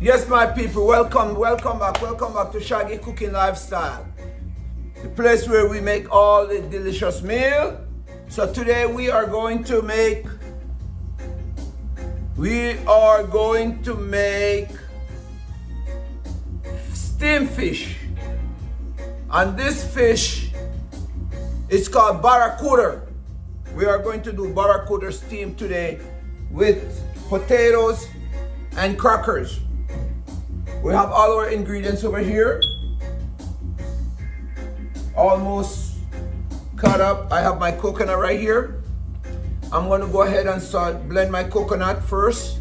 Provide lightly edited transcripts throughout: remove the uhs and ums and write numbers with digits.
Yes, my people, welcome back to Shaggy Cooking Lifestyle, the place where we make all the delicious meal. So today we are going to make steamed fish, and this fish is called barracuda. We are going to do barracuda steam today with potatoes and crackers. We have all our ingredients over here, almost cut up. I have my coconut right here. I'm going to go ahead and start blend my coconut first.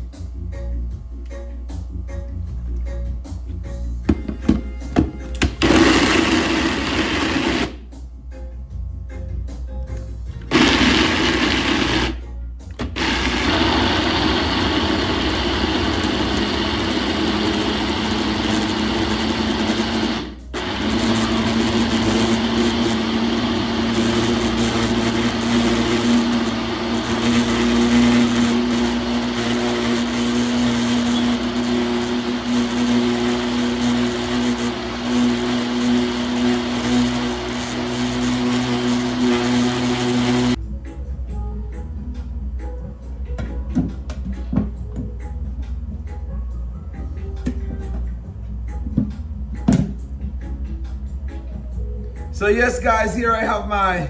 So yes guys, here I have my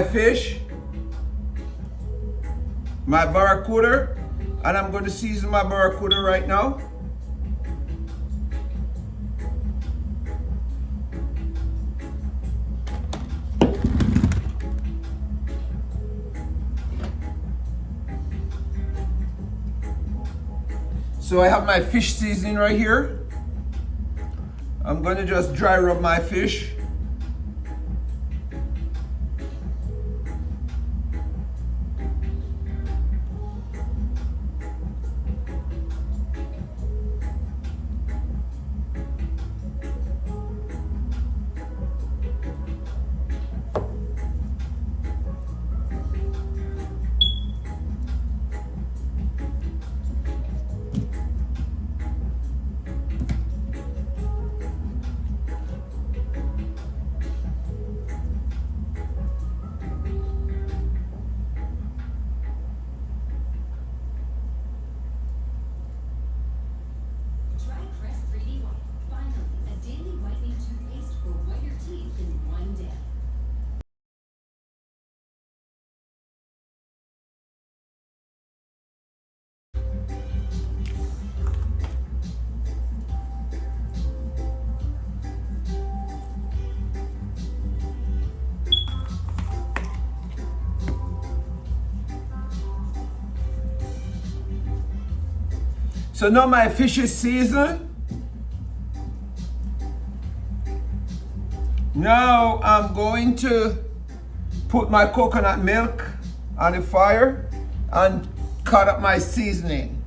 fish, my barracuda, and I'm going to season my barracuda right now. So I have my fish seasoning right here. I'm going to just dry rub my fish. So now my fish is seasoned. Now I'm going to put my coconut milk on the fire and cut up my seasoning.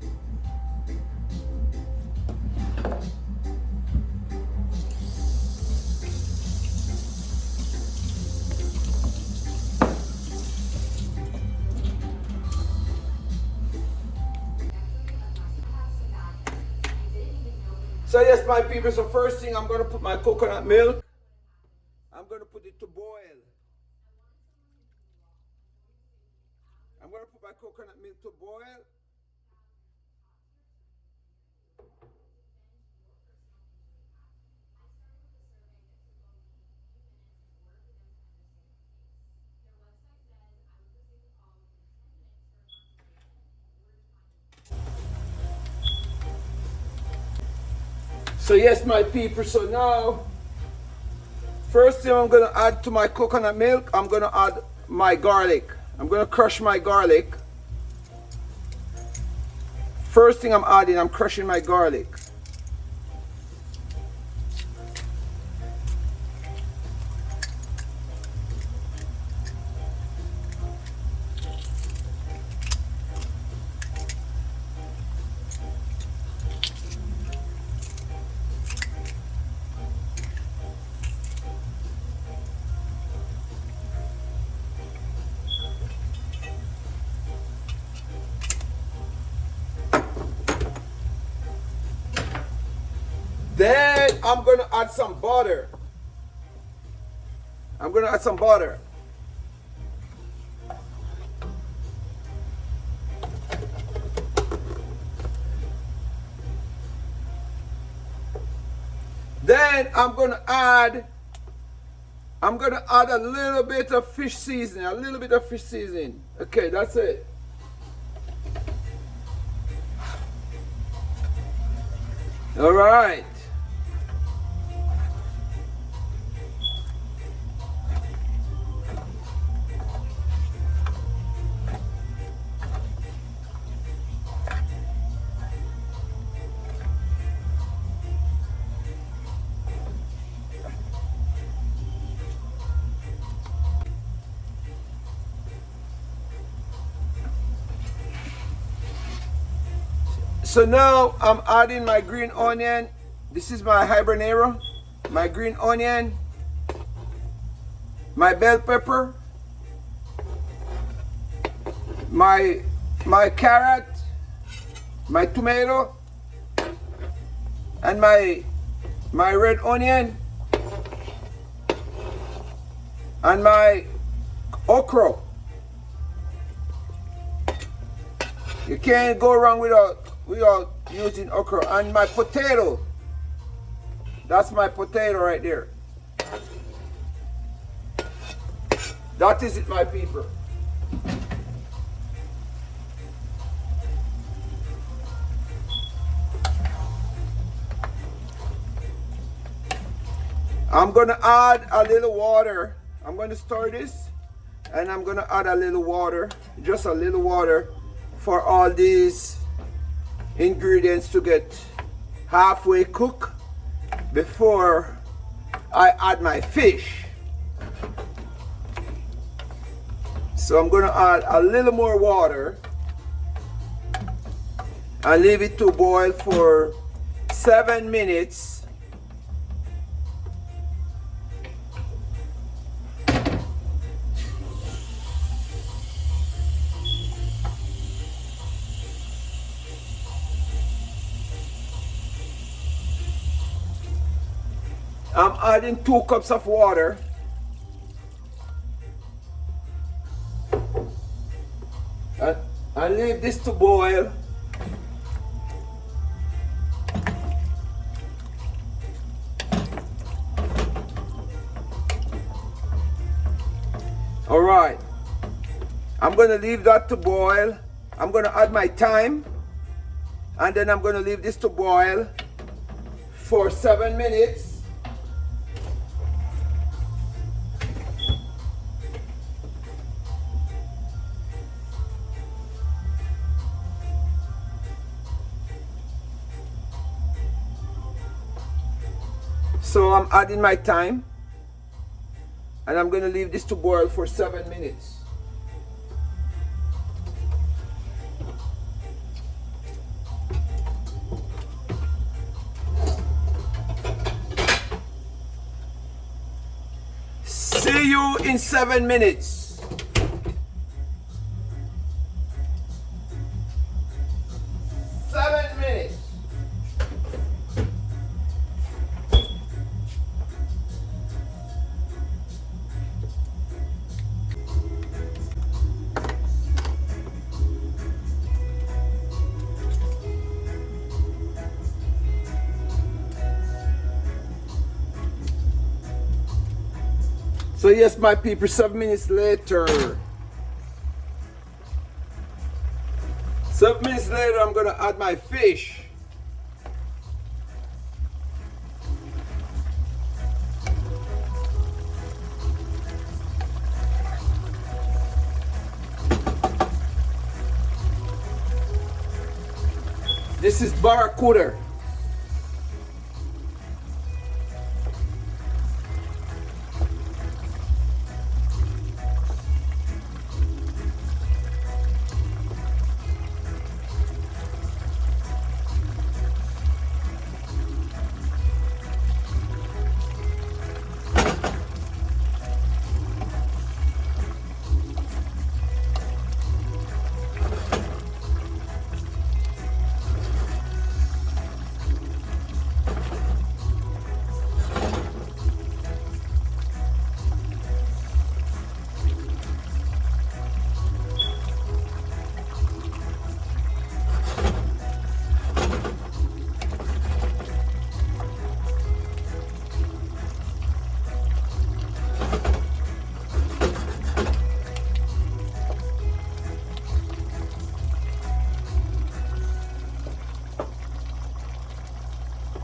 So yes, my people, so first thing I'm going to put my coconut milk. I'm going to put it to boil. I'm going to put my coconut milk to boil. So yes, my people, so now, first thing I'm going to add to my coconut milk, I'm going to add my garlic. I'm going to crush my garlic. First thing I'm crushing my garlic. Then I'm gonna add some butter. I'm gonna add some butter. Then I'm gonna add a little bit of fish seasoning, Okay, that's it. All right. So now I'm adding my green onion. This is my habanero, my green onion, my bell pepper, my carrot, my tomato, and my red onion, and my okra. You can't go wrong without using okra. And my potato. That's my potato right there. That is it, my people. I'm gonna add a little water. I'm gonna stir this and I'm gonna add a little water, just a little water, for all these ingredients to get halfway cooked before I add my fish. So I'm gonna add a little more water and leave it to boil for 7 minutes. I'm adding 2 cups of water. And leave this to boil. All right. I'm going to leave that to boil. I'm going to add my thyme. And then I'm going to leave this to boil for 7 minutes. So I'm adding my thyme, and I'm going to leave this to boil for 7 minutes. See you in 7 minutes. So yes, my people, 7 minutes later. 7 minutes later, I'm gonna add my fish. This is barracuda.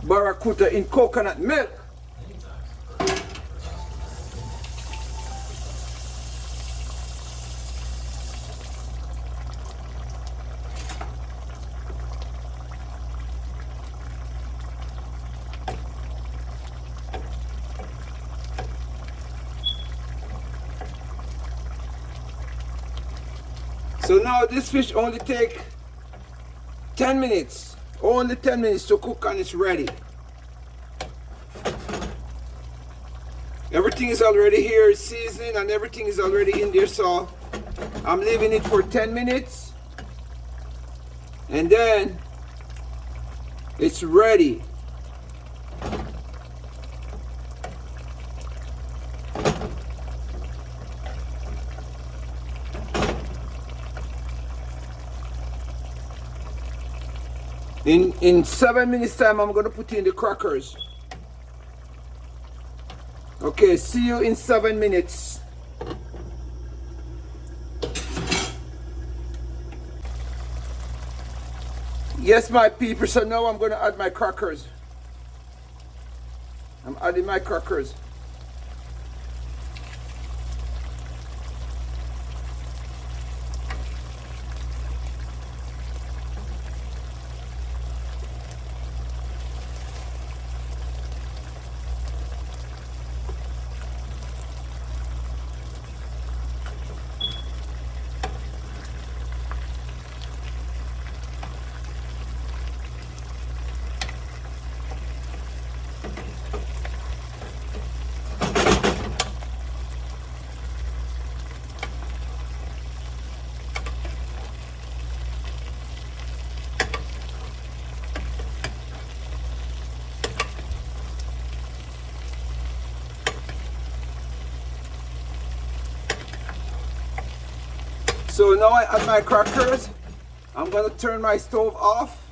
barracuda in coconut milk. So now this fish only take 10 minutes, only 10 minutes to cook and it's ready. Everything is already here, seasoning and everything is already in there, so I'm leaving it for 10 minutes and then it's ready. In 7 minutes time, I'm going to put in the crackers. Okay, see you in 7 minutes. Yes, my people, so now I'm going to add my crackers. I'm adding my crackers. So now I add my crackers. I'm going to turn my stove off.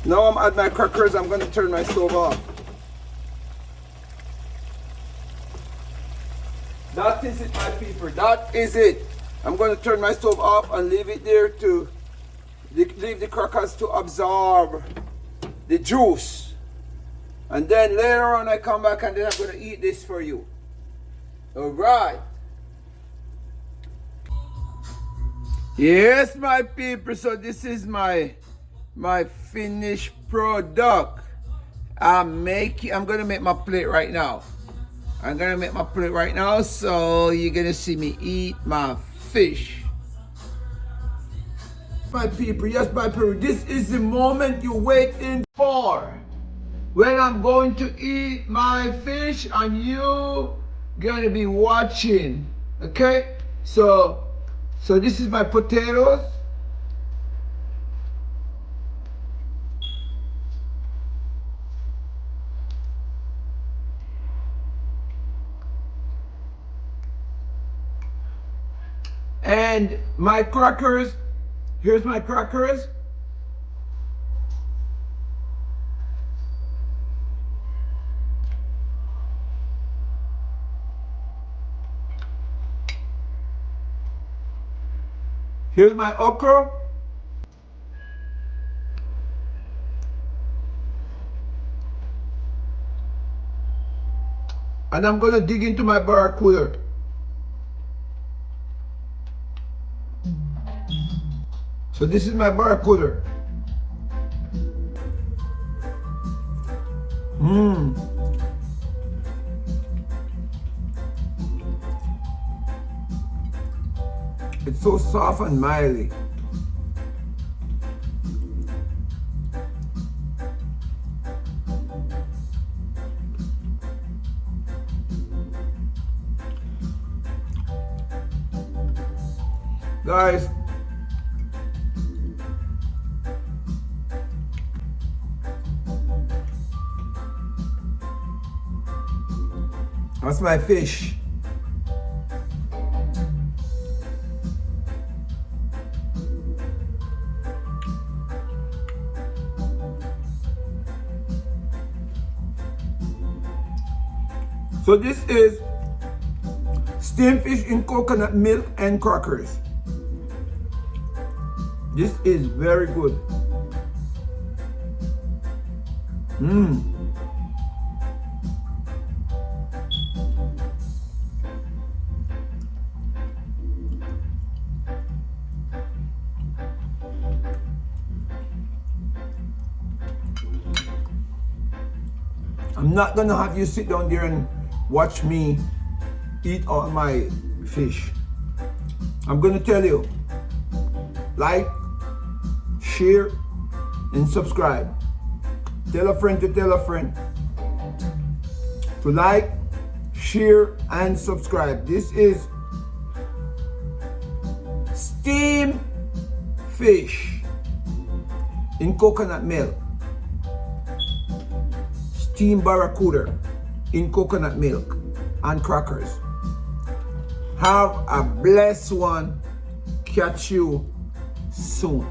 Now I'm add my crackers. I'm going to turn my stove off. That is it, my people. That is it. I'm going to turn my stove off and leave it there to leave the crackers to absorb the juice. And then later on I come back and then I'm going to eat this for you. All right. Yes, my people. So this is my finished product. I'm going to make my plate right now. I'm going to make my plate right now. So you're going to see me eat my fish. My people, yes, my people. This is the moment you're waiting for. When I'm going to eat my fish and you gonna be watching, okay? So this is my potatoes. And my crackers, here's my crackers. Here's my okra. And I'm gonna dig into my baracuda. So this is my baracuda. It's so soft and mildy. Guys, that's my fish. So this is steamed fish in coconut milk and crackers. This is very good. I'm not gonna have you sit down there and watch me eat all my fish. I'm gonna tell you, like, share, and subscribe. Tell a friend to tell a friend to like, share, and subscribe. This is steamed fish in coconut milk. Steamed barracuda in coconut milk and crackers. Have a blessed one. Catch you soon.